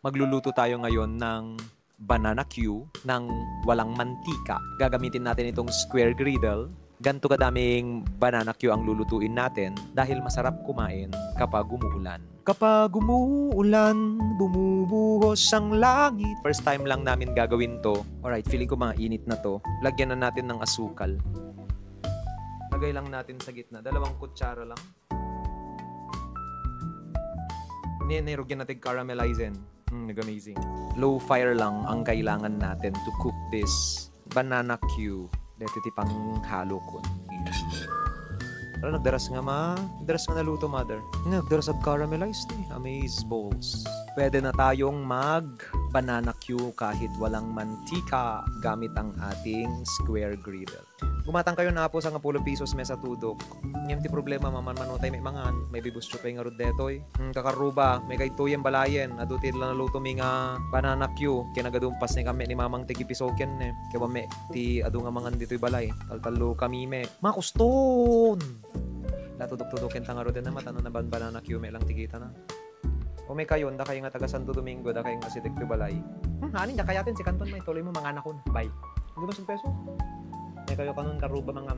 Magluluto tayo ngayon ng banana Q ng walang mantika. Gagamitin natin itong square griddle. Ganto kadaming banana Q ang lulutuin natin dahil masarap kumain kapag umuulan. Kapag umuulan, bumubuhos ang langit. First time lang namin gagawin to. Alright, feeling ko mga init na to. Lagyan na natin ng asukal. Lagay lang natin sa gitna. 2 kutsara lang. Nirugyan natin caramelizing. Nag-amazing. Low fire lang ang kailangan natin to cook this banana Q. Dito tipang halo ko. Nagdaras nga Nagdaras nga naluto, mother. Nagdaras at caramelized eh. Amaze balls. Pwede na tayong banana Q kahit walang mantika gamit ang ating square griddle. Gumatang kayo na po sa 10 pesos mesa tudok. Ngayon ti problema manutay may mangan, may bibus chupay nga rodetoy. Kakaruba, may kay tuyem balayen, aduti lang naluto mi nga banana Q. Kinagadumpas ni kami ni mamang tigipisokyan eh. Kaya may ti adu nga mangan dito'y balay. Taltalo kami me. Makuston! Latudok-tudokin tanga roden na matano na banana Q may lang tigita na. O may kayon, da kayo nga taga Santo Domingo, da kayo nga si Dicto Balay. Hanin, da kayatin si Kanton may tuloy mo mga anak ko. Bye. Hindi ba 1 peso? May kayo kanon karuba mga